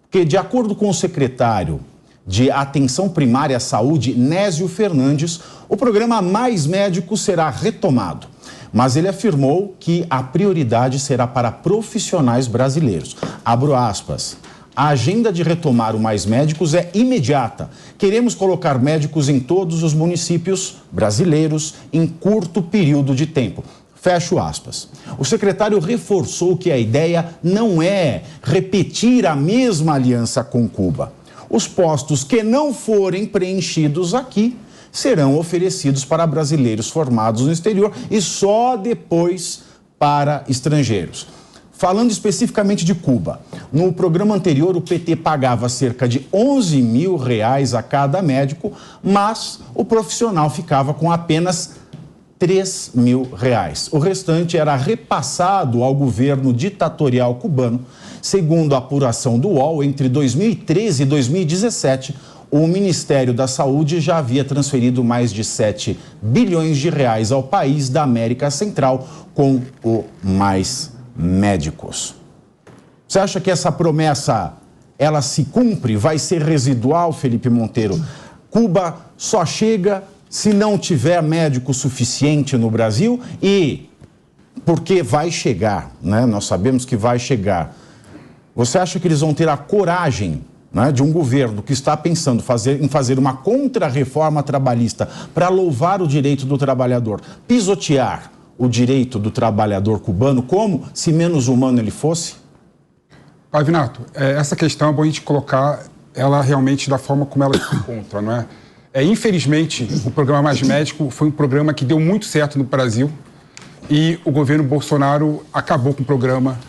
Porque, de acordo com o secretário de Atenção Primária à Saúde, Nésio Fernandes, o programa Mais Médicos será retomado. Mas ele afirmou que a prioridade será para profissionais brasileiros. Abro aspas. A agenda de retomar o Mais Médicos é imediata. Queremos colocar médicos em todos os municípios brasileiros em curto período de tempo. Fecho aspas. O secretário reforçou que a ideia não é repetir a mesma aliança com Cuba. Os postos que não forem preenchidos aqui serão oferecidos para brasileiros formados no exterior e só depois para estrangeiros. Falando especificamente de Cuba, no programa anterior o PT pagava cerca de R$11 mil a cada médico, mas o profissional ficava com apenas R$3 mil. O restante era repassado ao governo ditatorial cubano. Segundo a apuração do UOL, entre 2013 e 2017, o Ministério da Saúde já havia transferido mais de R$7 bilhões ao país da América Central com o Mais Médicos. Você acha que essa promessa, ela se cumpre? Vai ser residual, Felipe Monteiro? Cuba só chega se não tiver médico suficiente no Brasil e porque vai chegar, né? Nós sabemos que vai chegar. Você acha que eles vão ter a coragem, né, de um governo que está pensando em fazer uma contra-reforma trabalhista para louvar o direito do trabalhador, pisotear o direito do trabalhador cubano como se menos humano ele fosse? Pavinato, essa questão é bom a gente colocar ela realmente da forma como ela se encontra, não é? Infelizmente, o programa Mais Médico foi um programa que deu muito certo no Brasil e o governo Bolsonaro acabou com o programa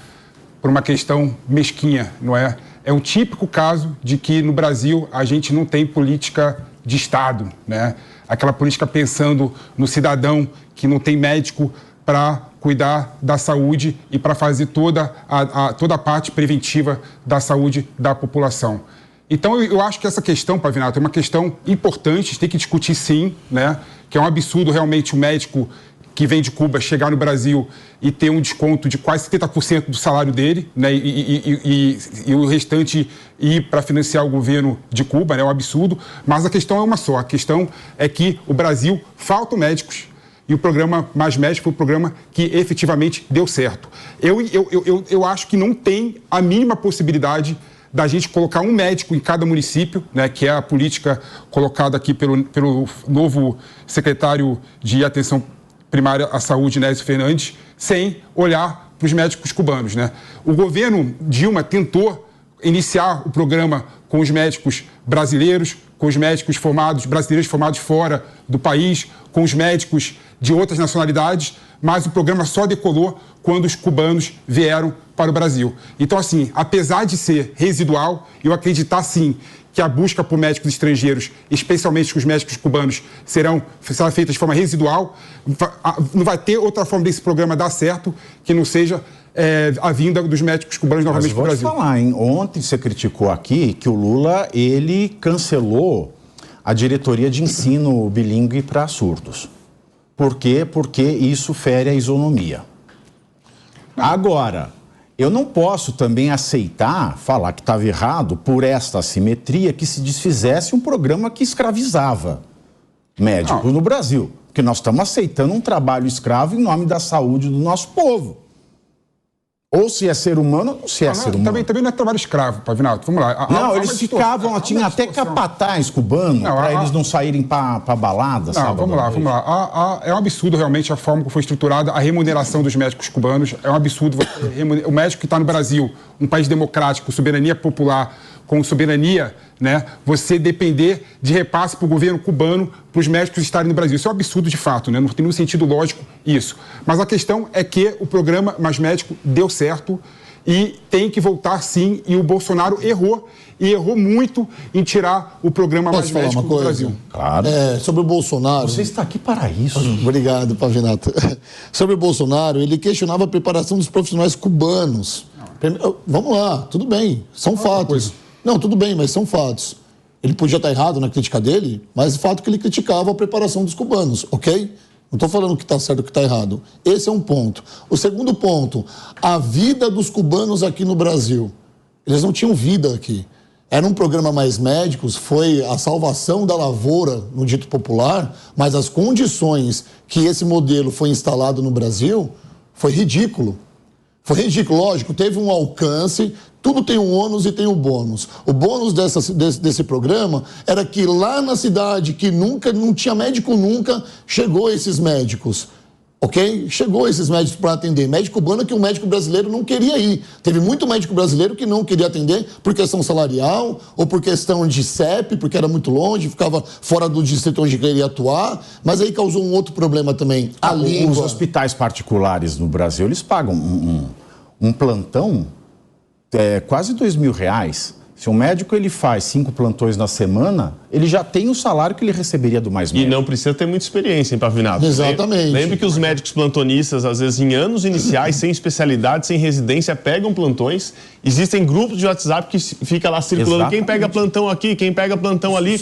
por uma questão mesquinha, não é? É um típico caso de que no Brasil a gente não tem política de Estado, né? Aquela política pensando no cidadão que não tem médico para cuidar da saúde e para fazer toda a parte preventiva da saúde da população. Então, eu acho que essa questão, Pavinato, é uma questão importante, tem que discutir sim, né? Que é um absurdo realmente o médico que vem de Cuba chegar no Brasil e ter um desconto de quase 70% do salário dele, né? E o restante ir para financiar o governo de Cuba, né? É um absurdo. Mas a questão é uma só, a questão é que o Brasil faltam médicos e o programa Mais Médicos foi um programa que efetivamente deu certo. Eu acho que não tem a mínima possibilidade da gente colocar um médico em cada município, né, que é a política colocada aqui pelo novo secretário de Atenção Primária à Saúde, Nésio Fernandes, sem olhar para os médicos cubanos, né? O governo Dilma tentou iniciar o programa com os médicos brasileiros, com os médicos brasileiros formados fora do país, com os médicos de outras nacionalidades, mas o programa só decolou quando os cubanos vieram para o Brasil. Então, assim, apesar de ser residual, eu acreditar, sim, que a busca por médicos estrangeiros, especialmente os médicos cubanos, será feita de forma residual. Não vai ter outra forma desse programa dar certo que não seja a vinda dos médicos cubanos novamente para o Brasil. Mas vou te falar, hein? Ontem você criticou aqui que o Lula, ele cancelou a diretoria de ensino bilíngue para surdos. Por quê? Porque isso fere a isonomia. Agora, eu não posso também aceitar, falar que estava errado por esta assimetria que se desfizesse um programa que escravizava médicos no Brasil. Porque nós estamos aceitando um trabalho escravo em nome da saúde do nosso povo. Ou se é ser humano ou se é ser humano. Também não é trabalho escravo, Pavinato. Vamos lá. Eles ficavam, tinha até capataz cubano para eles não saírem para balada. Vamos lá. É um absurdo realmente a forma como foi estruturada a remuneração dos médicos cubanos. É um absurdo o médico que está no Brasil, um país democrático, soberania popular, com soberania, né? Você depender de repasse para o governo cubano para os médicos estarem no Brasil. Isso é um absurdo de fato, né? Não tem nenhum sentido lógico isso. Mas a questão é que o programa Mais Médico deu certo e tem que voltar sim, e o Bolsonaro errou, e errou muito em tirar o programa Mais Médico do Brasil. Claro. Sobre o Bolsonaro... Você está aqui para isso. Obrigado, Pavinato. Sobre o Bolsonaro, ele questionava a preparação dos profissionais cubanos. Vamos lá, tudo bem, são fatos. Não, tudo bem, mas são fatos. Ele podia estar errado na crítica dele, mas o fato é que ele criticava a preparação dos cubanos, ok? Não estou falando que está certo ou que está errado. Esse é um ponto. O segundo ponto, a vida dos cubanos aqui no Brasil. Eles não tinham vida aqui. Era um programa Mais Médicos, foi a salvação da lavoura, no dito popular, mas as condições que esse modelo foi instalado no Brasil foi ridículo. Foi ridículo, lógico, teve um alcance, tudo tem um ônus e tem um bônus. O bônus desse programa era que lá na cidade, que não tinha médico nunca, chegou esses médicos. Ok? Chegou esses médicos para atender. Médico urbano que o médico brasileiro não queria ir. Teve muito médico brasileiro que não queria atender por questão salarial ou por questão de CEP, porque era muito longe, ficava fora do distrito onde queria atuar. Mas aí causou um outro problema também. A língua. Os hospitais particulares no Brasil, eles pagam um plantão quase R$2.000. Se um médico ele faz 5 plantões na semana, ele já tem o salário que ele receberia do Mais Médico. E não precisa ter muita experiência, hein, Pavinato? Exatamente. Lembre que os médicos plantonistas, às vezes em anos iniciais, sem especialidade, sem residência, pegam plantões. Existem grupos de WhatsApp que fica lá circulando. Exatamente. Quem pega plantão aqui, quem pega plantão ali.